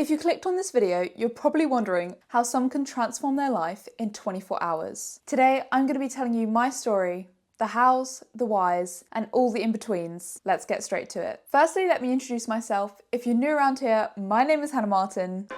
If you clicked on this video, you're probably wondering how some can transform their life in 24 hours. Today, I'm going to be telling you my story, the hows, the whys, and all the in-betweens. Let's get straight to it. Firstly, let me introduce myself. If you're new around here, my name is Hannah Martin.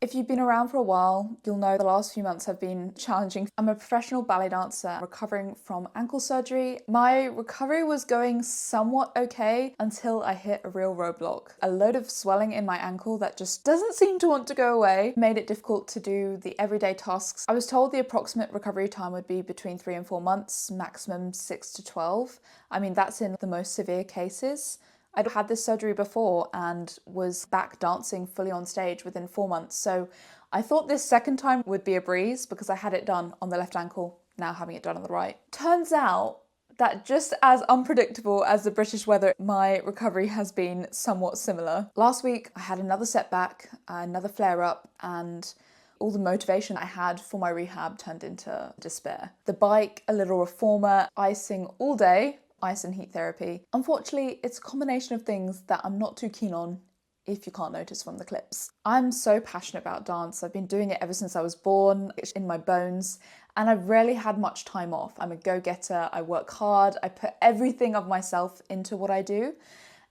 If you've been around for a while, you'll know the last few months have been challenging. I'm a professional ballet dancer recovering from ankle surgery. My recovery was going somewhat okay until I hit a real roadblock. A load of swelling in my ankle that just doesn't seem to want to go away made it difficult to do the everyday tasks. I was told the approximate recovery time would be between 3 and 4 months, maximum 6 to 12. I mean, that's in the most severe cases. I'd had this surgery before and was back dancing fully on stage within 4 months. So I thought this second time would be a breeze because I had it done on the left ankle, now having it done on the right. Turns out that just as unpredictable as the British weather, my recovery has been somewhat similar. Last week, I had another setback, another flare up, and all the motivation I had for my rehab turned into despair. The bike, a little reformer, icing all day, ice and heat therapy. Unfortunately, it's a combination of things that I'm not too keen on, if you can't notice from the clips. I'm so passionate about dance. I've been doing it ever since I was born. It's in my bones, and I've rarely had much time off. I'm a go-getter, I work hard, I put everything of myself into what I do.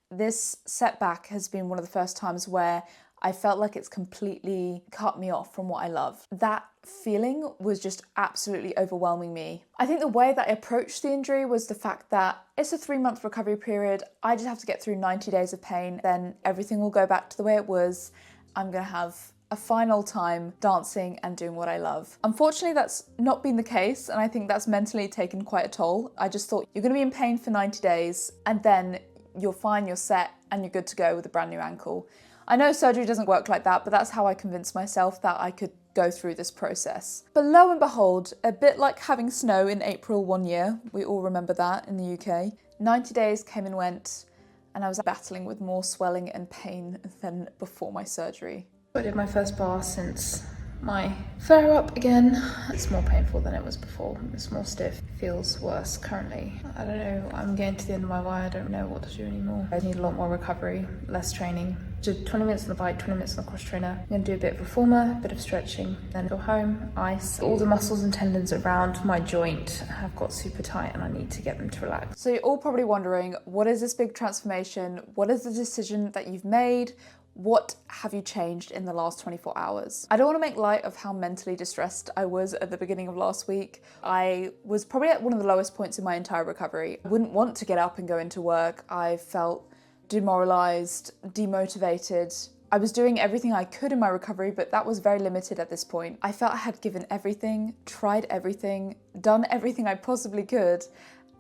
This setback has been one of the first times where I felt like it's completely cut me off from what I love. That feeling was just absolutely overwhelming me. I think the way that I approached the injury was the fact that it's a 3-month recovery period. I just have to get through 90 days of pain, then everything will go back to the way it was. I'm gonna have a final time dancing and doing what I love. Unfortunately, that's not been the case, and I think that's mentally taken quite a toll. I just thought you're gonna be in pain for 90 days and then you're fine, you're set, and you're good to go with a brand new ankle. I know surgery doesn't work like that, but that's how I convinced myself that I could go through this process. But lo and behold, a bit like having snow in April one year, we all remember that in the UK, 90 days came and went, and I was battling with more swelling and pain than before my surgery. I did my first bar since my flare up again. It's more painful than it was before. It's more stiff, feels worse currently. I don't know, I'm getting to the end of my wire, I don't know what to do anymore. I need a lot more recovery, less training. Did 20 minutes on the bike, 20 minutes on the cross trainer. I'm gonna do a bit of reformer, a bit of stretching, then go home, ice. All the muscles and tendons around my joint have got super tight and I need to get them to relax. So you're all probably wondering, what is this big transformation? What is the decision that you've made? What have you changed in the last 24 hours? I don't want to make light of how mentally distressed I was at the beginning of last week. I was probably at one of the lowest points in my entire recovery. I wouldn't want to get up and go into work. I felt demoralized, demotivated. I was doing everything I could in my recovery, but that was very limited at this point. I felt I had given everything, tried everything, done everything I possibly could,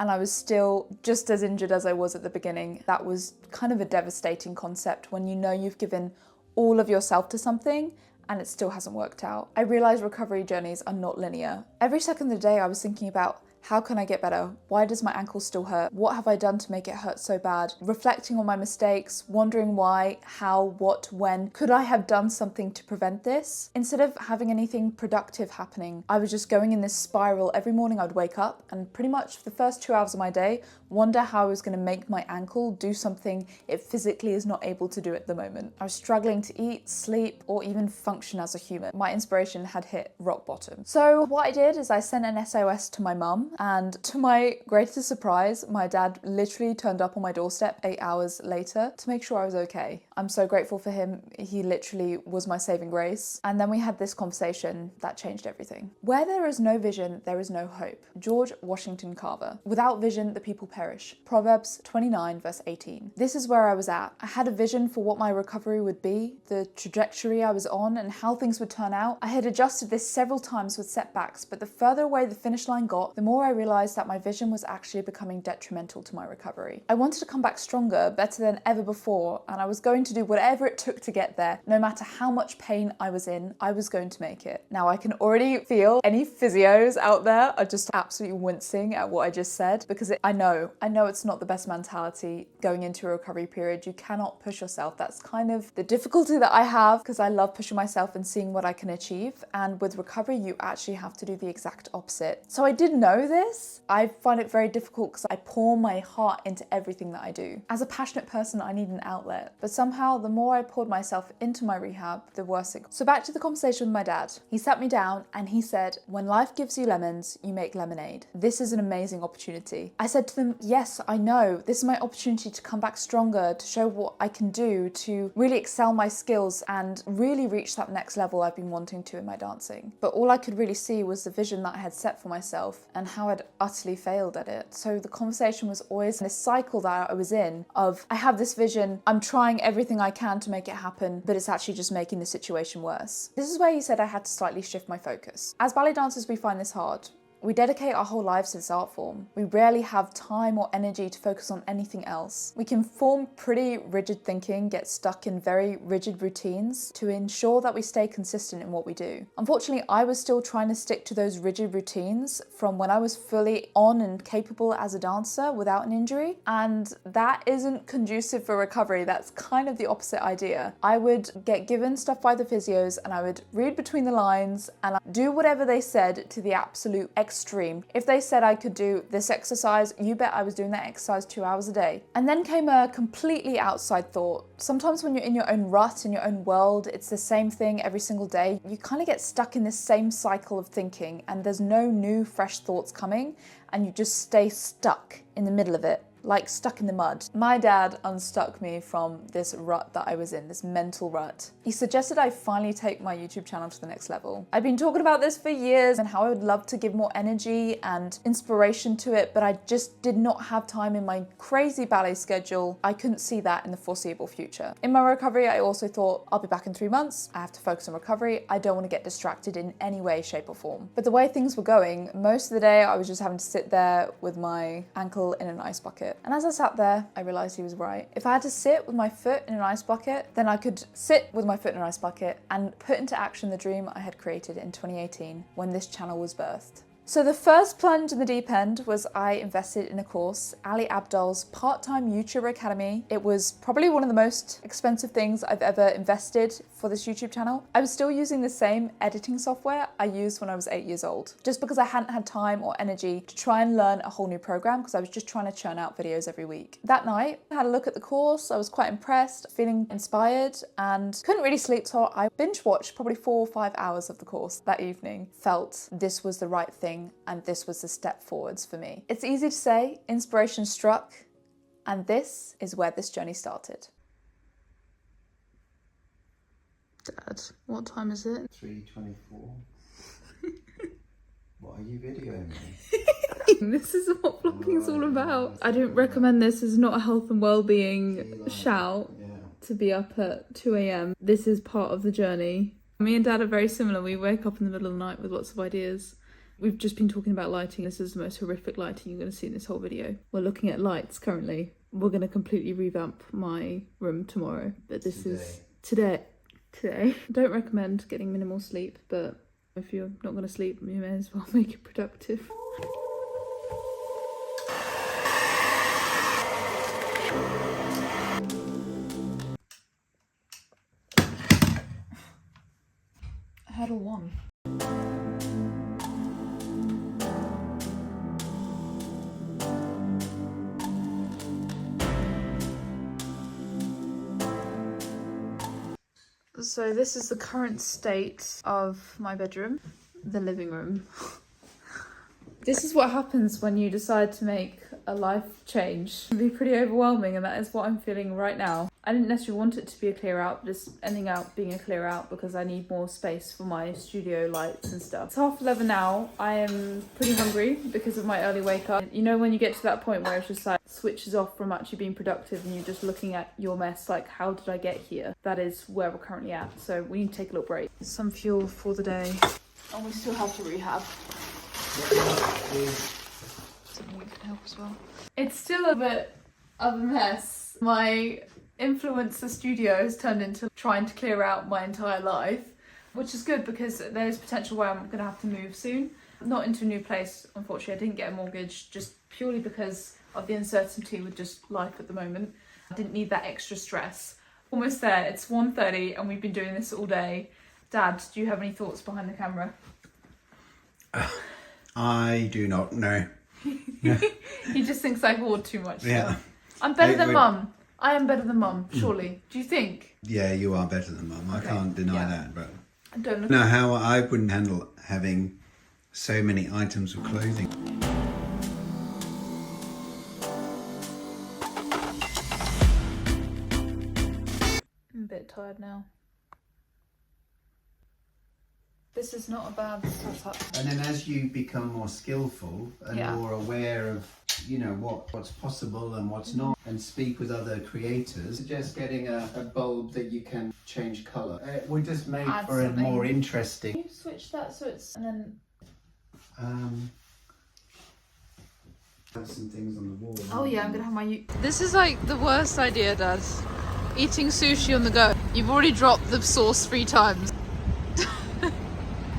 and I was still just as injured as I was at the beginning. That was kind of a devastating concept when you know you've given all of yourself to something and it still hasn't worked out. I realized recovery journeys are not linear. Every second of the day I was thinking about, how can I get better? Why does my ankle still hurt? What have I done to make it hurt so bad? Reflecting on my mistakes, wondering why, how, what, when. Could I have done something to prevent this? Instead of having anything productive happening, I was just going in this spiral. Every morning I'd wake up and pretty much for the first 2 hours of my day, wonder how I was gonna make my ankle do something it physically is not able to do at the moment. I was struggling to eat, sleep, or even function as a human. My inspiration had hit rock bottom. So what I did is I sent an SOS to my mum, and to my greatest surprise, my dad literally turned up on my doorstep 8 hours later to make sure I was okay. I'm so grateful for him. He literally was my saving grace. And then we had this conversation that changed everything. Where there is no vision, there is no hope. George Washington Carver. Without vision, the people perish. Proverbs 29 verse 18. This is where I was at. I had a vision for what my recovery would be, the trajectory I was on, and how things would turn out. I had adjusted this several times with setbacks, but the further away the finish line got, the more more I realized that my vision was actually becoming detrimental to my recovery. I wanted to come back stronger, better than ever before, and I was going to do whatever it took to get there. No matter how much pain I was in, I was going to make it. Now I can already feel any physios out there are just absolutely wincing at what I just said, because I know it's not the best mentality going into a recovery period. You cannot push yourself. That's kind of the difficulty that I have, because I love pushing myself and seeing what I can achieve. And with recovery, you actually have to do the exact opposite. So I did know this. I find it very difficult because I pour my heart into everything that I do. As a passionate person, I need an outlet. But somehow, the more I poured myself into my rehab, the worse it got. So back to the conversation with my dad. He sat me down and he said, when life gives you lemons, you make lemonade. This is an amazing opportunity. I said to them, yes, I know. This is my opportunity to come back stronger, to show what I can do, to really excel my skills and really reach that next level I've been wanting to in my dancing. But all I could really see was the vision that I had set for myself and how I'd utterly failed at it. So the conversation was always this cycle that I was in of, I have this vision, I'm trying everything I can to make it happen, but it's actually just making the situation worse. This is where he said I had to slightly shift my focus. As ballet dancers, we find this hard. We dedicate our whole lives to this art form. We rarely have time or energy to focus on anything else. We can form pretty rigid thinking, get stuck in very rigid routines to ensure that we stay consistent in what we do. Unfortunately, I was still trying to stick to those rigid routines from when I was fully on and capable as a dancer without an injury, and that isn't conducive for recovery. That's kind of the opposite idea. I would get given stuff by the physios and I would read between the lines and I'd do whatever they said to the absolute extreme. If they said I could do this exercise, you bet I was doing that exercise 2 hours a day. And then came a completely outside thought. Sometimes when you're in your own rut, in your own world, it's the same thing every single day. You kind of get stuck in this same cycle of thinking and there's no new fresh thoughts coming and you just stay stuck in the middle of it. Like stuck in the mud. My dad unstuck me from this rut that I was in, this mental rut. He suggested I finally take my YouTube channel to the next level. I'd been talking about this for years and how I would love to give more energy and inspiration to it, but I just did not have time in my crazy ballet schedule. I couldn't see that in the foreseeable future. In my recovery, I also thought, I'll be back in 3 months. I have to focus on recovery. I don't want to get distracted in any way, shape or form. But the way things were going, most of the day I was just having to sit there with my ankle in an ice bucket. And as I sat there, I realized he was right. If I had to sit with my foot in an ice bucket, then I could sit with my foot in an ice bucket and put into action the dream I had created in 2018 when this channel was birthed. So the first plunge in the deep end was I invested in a course, Ali Abdal's part-time YouTuber Academy. It was probably one of the most expensive things I've ever invested for this YouTube channel. I was still using the same editing software I used when I was 8 years old, just because I hadn't had time or energy to try and learn a whole new program because I was just trying to churn out videos every week. That night, I had a look at the course. I was quite impressed, feeling inspired and couldn't really sleep, so I binge watched probably 4 or 5 hours of the course that evening. Felt this was the right thing and this was the step forwards for me. It's easy to say, inspiration struck, and this is where this journey started. Dad, what time is it? 3:24. What are you videoing me? This is what vlogging is all about. I don't recommend this as not a health and well-being shout to be up at 2 a.m. This is part of the journey. Me and Dad are very similar. We wake up in the middle of the night with lots of ideas. We've just been talking about lighting. This is the most horrific lighting you're going to see in this whole video. We're looking at lights currently. We're going to completely revamp my room tomorrow. But this is today. Don't recommend getting minimal sleep, but if you're not going to sleep, you may as well make it productive. Hurdle 1. So this is the current state of my bedroom, the living room. This is what happens when you decide to make a life change. It can be pretty overwhelming, and that is what I'm feeling right now. I didn't necessarily want it to be a clear out, just ending out being a clear out because I need more space for my studio lights and stuff. It's 11:30 now. I am pretty hungry because of my early wake up. You know when you get to that point where it's just like switches off from actually being productive and you're just looking at your mess like, how did I get here? That is where we're currently at. So we need to take a little break. Some fuel for the day. And we still have to rehab. something that can help as well. It's still a bit of a mess. My influencer studio has turned into trying to clear out my entire life, which is good because there's potential where I'm going to have to move soon. Not into a new place, unfortunately. I didn't get a mortgage just purely because of the uncertainty with just life at the moment. I didn't need that extra stress. Almost there. It's 1:30 and we've been doing this all day. Dad, do you have any thoughts behind the camera? I do not know. He just thinks I hoard too much. Yeah. I'm better than Mum. I am better than Mum, surely. Do you think? Yeah, you are better than Mum. I Okay. can't deny Yeah. that. But I don't know. no, how I wouldn't handle having so many items of clothing. I'm a bit tired now. This is not a bad setup. And then as you become more skillful and Yeah. more aware of, you know, what's possible and what's not, and speak with other creators, suggest getting a bulb that you can change colour. It would just make Add for something. a more interesting. Can you switch that so it's... and then... Have some things on the wall. Oh yeah, I'm gonna have my... This is like the worst idea, Dad. Eating sushi on the go. You've already dropped the sauce 3 times.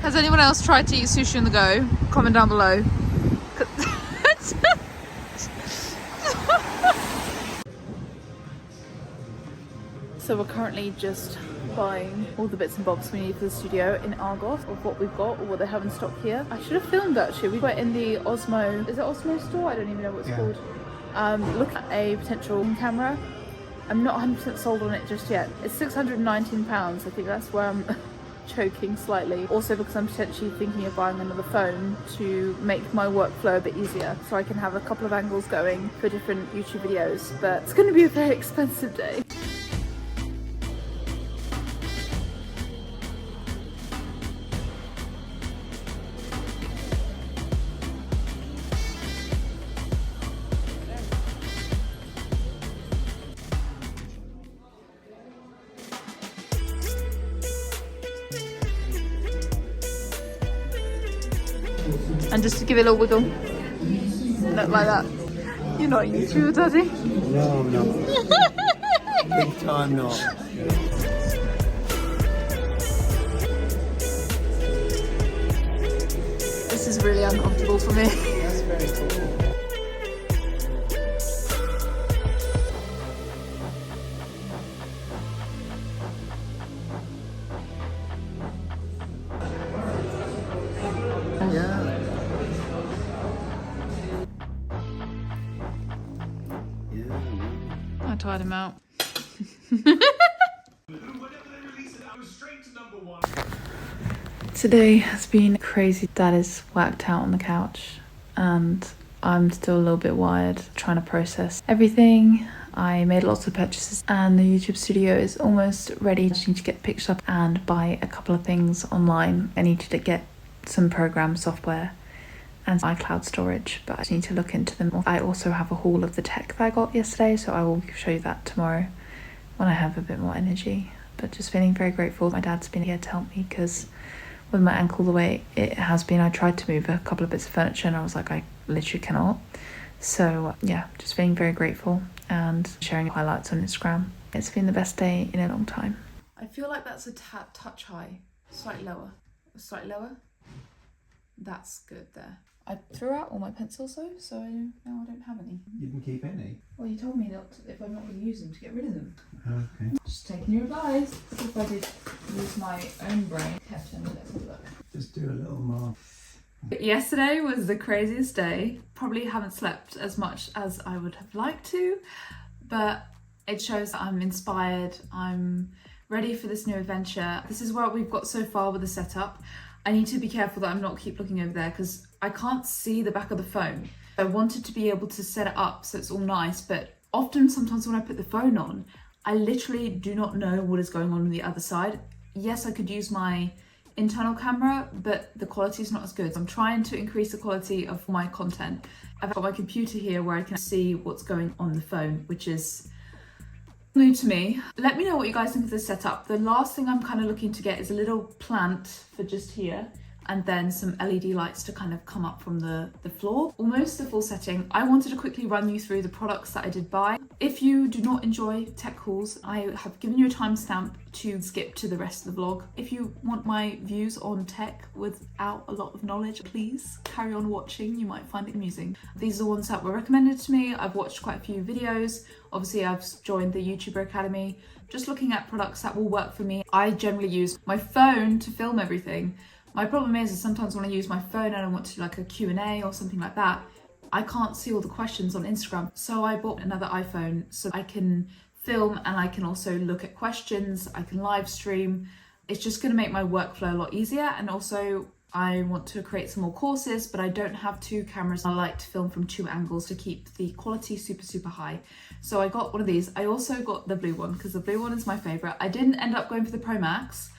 Has anyone else tried to eat sushi on the go? Comment down below. So we're currently just buying all the bits and bobs we need for the studio in Argos of what we've got or what they have in stock here. I should have filmed actually. We were in the Osmo, is it Osmo store? I don't even know what it's called. Look at a potential camera. I'm not 100% sold on it just yet. It's £619. I think that's where I'm choking slightly. Also because I'm potentially thinking of buying another phone to make my workflow a bit easier so I can have a couple of angles going for different YouTube videos. But it's going to be a very expensive day. And just to give it a little wiggle. Look like that. You're not a YouTuber, Daddy? No, I'm not. Big time not. This is really uncomfortable for me. That's very cool. I tired him out. Today has been crazy. Dad is whacked out on the couch and I'm still a little bit wired, trying to process everything. I made lots of purchases and the YouTube studio is almost ready. I just need to get picked up and buy a couple of things online. I need to get some program software and iCloud storage, but I just need to look into them. I also have a haul of the tech that I got yesterday, so I will show you that tomorrow when I have a bit more energy. But just feeling very grateful. My dad's been here to help me because with my ankle the way it has been, I tried to move a couple of bits of furniture and I was like, I literally cannot. So yeah, just feeling very grateful and sharing highlights on Instagram. It's been the best day in a long time. I feel like that's a touch high, slightly lower, That's good there. I threw out all my pencils though, so now I don't have any. You didn't keep any? Well, you told me not to, if I'm not going to use them, to get rid of them. Okay. Just taking your advice. See if I did use my own brain. Kept them. Let's have a look. Just do a little more. Yesterday was the craziest day. Probably haven't slept as much as I would have liked to, but it shows that I'm inspired. I'm ready for this new adventure. This is what we've got so far with the setup. I need to be careful that I'm not keep looking over there because I can't see the back of the phone. I wanted to be able to set it up so it's all nice, but often sometimes when I put the phone on, I literally do not know what is going on the other side. Yes, I could use my internal camera, but the quality is not as good. I'm trying to increase the quality of my content. I've got my computer here where I can see what's going on the phone, which is new to me. Let me know what you guys think of this setup. The last thing I'm kind of looking to get is a little plant for just here. and then some LED lights to kind of come up from the floor. Almost the full setting. I wanted to quickly run you through the products that I did buy. If you do not enjoy tech hauls, I have given you a timestamp to skip to the rest of the vlog. If you want my views on tech without a lot of knowledge, please carry on watching, you might find it amusing. These are the ones that were recommended to me. I've watched quite a few videos. Obviously I've joined the YouTuber Academy, just looking at products that will work for me. I generally use my phone to film everything. My problem is sometimes when I use my phone and I want to do like a Q&A or something like that, I can't see all the questions on Instagram. So I bought another iPhone so I can film and I can also look at questions, I can live stream. It's just gonna make my workflow a lot easier, and also I want to create some more courses, but I don't have two cameras. I like to film from two angles to keep the quality super high. So I got one of these. I also got the blue one because the blue one is my favorite. I didn't end up going for the Pro Max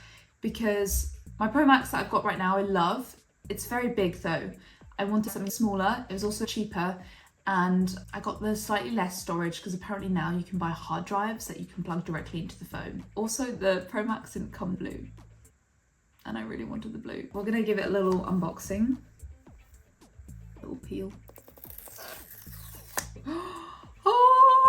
because my Pro Max that I've got right now I love. It's very big though. I wanted something smaller. It was also cheaper, and I got the slightly less storage because apparently now you can buy hard drives that you can plug directly into the phone. Also, the Pro Max didn't come blue, and I really wanted the blue. We're gonna give it a little unboxing. Little peel. Oh,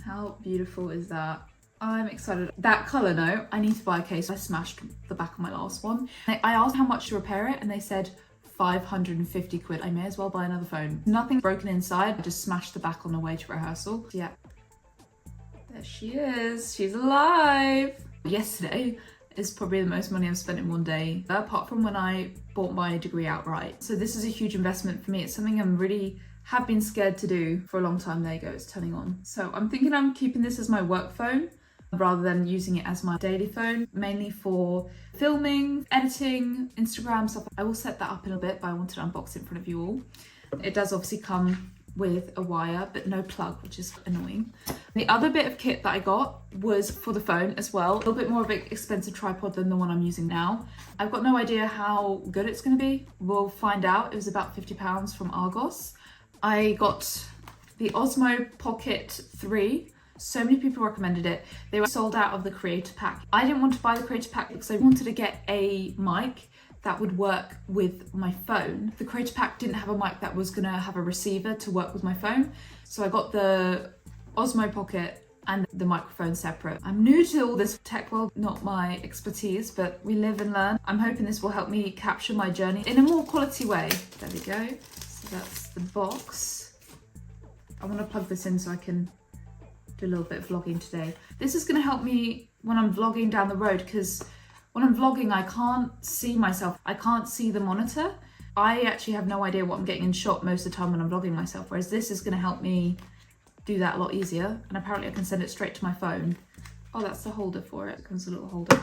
how beautiful is that? I'm excited. That colour note, I need to buy a case. I smashed the back of my last one. I asked how much to repair it and they said 550 quid. I may as well buy another phone. Nothing broken inside. I just smashed the back on the way to rehearsal. Yeah. There she is. She's alive. Yesterday is probably the most money I've spent in one day, apart from when I bought my degree outright. So this is a huge investment for me. It's something I'm really have been scared to do for a long time. There you go, it's turning on. So I'm thinking I'm keeping this as my work phone rather than using it as my daily phone, mainly for filming, editing, Instagram stuff. I will set that up in a bit, but I wanted to unbox it in front of you all. It does obviously come with a wire, but no plug, which is annoying. The other bit of kit that I got was for the phone as well. A little bit more of an expensive tripod than the one I'm using now. I've got no idea how good it's gonna be. We'll find out. It was about £50 from Argos. I got the Osmo Pocket 3. So many people recommended it. They were sold out of the creator pack. I didn't want to buy the creator pack because I wanted to get a mic that would work with my phone. The creator pack didn't have a mic that was gonna have a receiver to work with my phone. So I got the Osmo Pocket and the microphone separate. I'm new to all this tech world, not my expertise, but we live and learn. I'm hoping this will help me capture my journey in a more quality way. There we go. So that's the box. I want to plug this in so I can do a little bit of vlogging today. This is going to help me when I'm vlogging down the road, because when I'm vlogging I can't see myself. I can't see the monitor. I actually have no idea what I'm getting in shot most of the time when I'm vlogging myself, whereas this is going to help me do that a lot easier. And apparently I can send it straight to my phone. Oh, that's the holder for it. It comes with a little holder.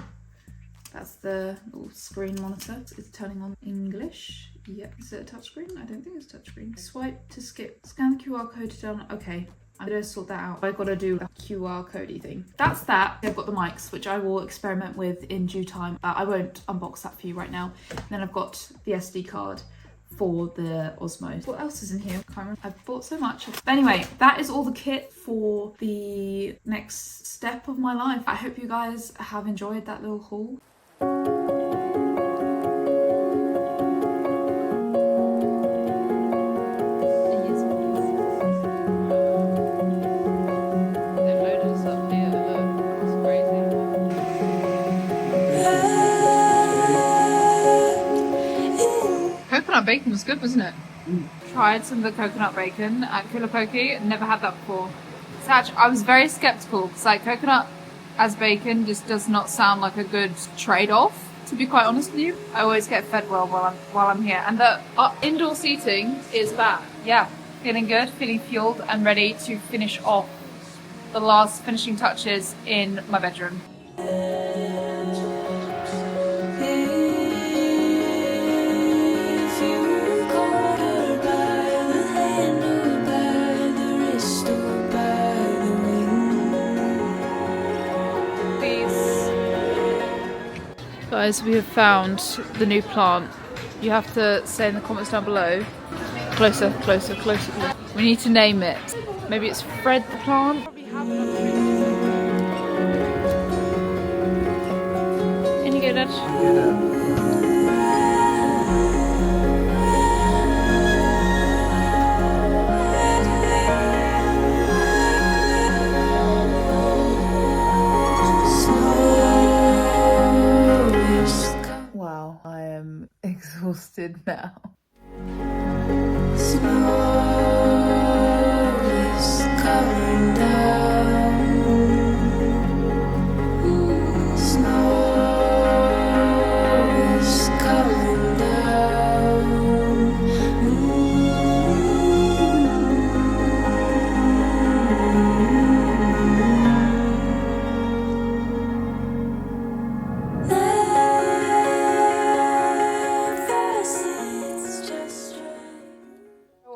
That's the little screen monitor. It's turning on English. Yep. Is it a touchscreen? I don't think it's a touchscreen. Swipe to skip. Scan the QR code to download. Okay. I'm gonna sort that out. I've got to do a QR codey thing. That's that. I've got the mics, which I will experiment with in due time. I won't unbox that for you right now. And then I've got the SD card for the Osmo. What else is in here? I can't remember. I've bought so much. But anyway, that is all the kit for the next step of my life. I hope you guys have enjoyed that little haul. Coconut bacon was good, wasn't it? Tried some of the coconut bacon at Kulapoki. Never had that before. So actually, I was very skeptical because like coconut as bacon just does not sound like a good trade-off. To be quite honest with you, I always get fed well while I'm here, and the indoor seating is bad. Yeah, feeling good, feeling fueled, and ready to finish off the last finishing touches in my bedroom. Guys, we have found the new plant. You have to say in the comments down below. Closer, closer, closer. We need to name it. Maybe it's Fred the plant. In you go, Dad. excited now.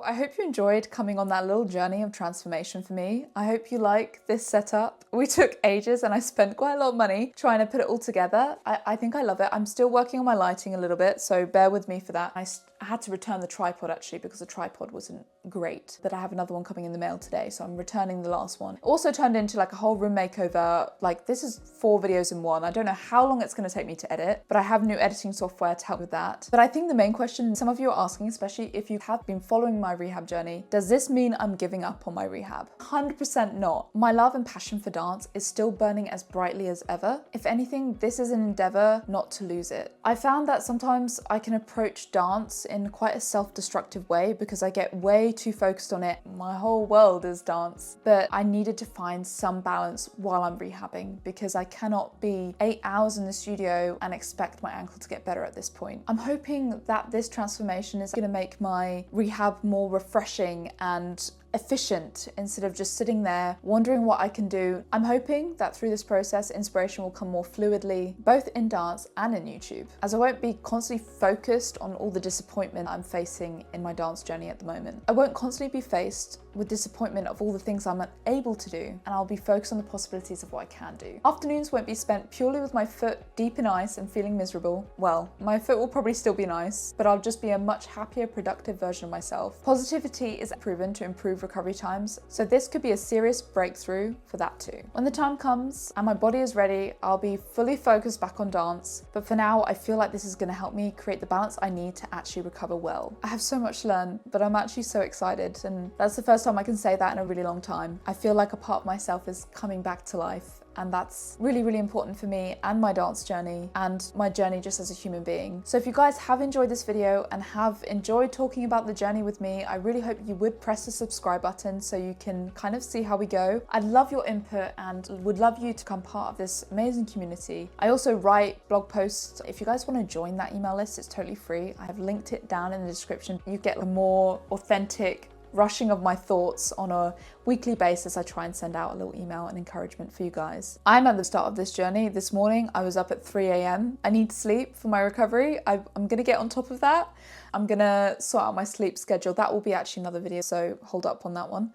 I hope you enjoyed coming on that little journey of transformation for me. I hope you like this setup. We took ages and I spent quite a lot of money trying to put it all together. I think I love it. I'm still working on my lighting a little bit, so bear with me for that. I had to return the tripod actually because the tripod wasn't great, but I have another one coming in the mail today, so I'm returning the last one. It also turned into like a whole room makeover. Like, this is 4 videos in one. I don't know how long it's going to take me to edit, but I have new editing software to help with that. But I think the main question some of you are asking, especially if you have been following my rehab journey, does this mean I'm giving up on my rehab? 100% not. My love and passion for dance is still burning as brightly as ever. If anything, this is an endeavor not to lose it. I found that sometimes I can approach dance in quite a self-destructive way because I get way too focused on it. My whole world is dance. But I needed to find some balance while I'm rehabbing because I cannot be 8 hours in the studio and expect my ankle to get better at this point. I'm hoping that this transformation is going to make my rehab more refreshing and efficient instead of just sitting there wondering what I can do. I'm hoping that through this process, inspiration will come more fluidly, both in dance and in YouTube, as I won't be constantly focused on all the disappointment I'm facing in my dance journey at the moment. I won't constantly be faced with disappointment of all the things I'm unable to do, and I'll be focused on the possibilities of what I can do. Afternoons won't be spent purely with my foot deep in ice and feeling miserable. Well, my foot will probably still be in ice, but I'll just be a much happier, productive version of myself. Positivity is proven to improve recovery times, so this could be a serious breakthrough for that too. When the time comes and my body is ready, I'll be fully focused back on dance, but for now I feel like this is going to help me create the balance I need to actually recover well. I have so much to learn, but I'm actually so excited, and that's the first time I can say that in a really long time. I feel like a part of myself is coming back to life, and that's really, really important for me and my dance journey and my journey just as a human being. So if you guys have enjoyed this video and have enjoyed talking about the journey with me, I really hope you would press the subscribe button so you can kind of see how we go. I'd love your input and would love you to become part of this amazing community. I also write blog posts. If you guys want to join that email list, it's totally free. I have linked it down in the description. You get a more authentic rushing of my thoughts on a weekly basis. I try and send out a little email and encouragement for you guys. I'm at the start of this journey. This morning I was up at 3 a.m. I need sleep for my recovery. I'm gonna get on top of that. I'm gonna sort out my sleep schedule. That will be actually another video, so hold up on that one.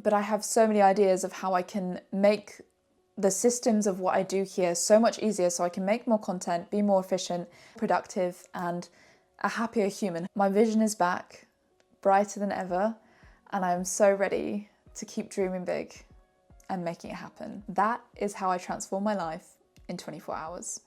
But I have so many ideas of how I can make the systems of what I do here so much easier so I can make more content, be more efficient, productive, and a happier human. My vision is back, brighter than ever, and I am so ready to keep dreaming big and making it happen. That is how I transform my life in 24 hours.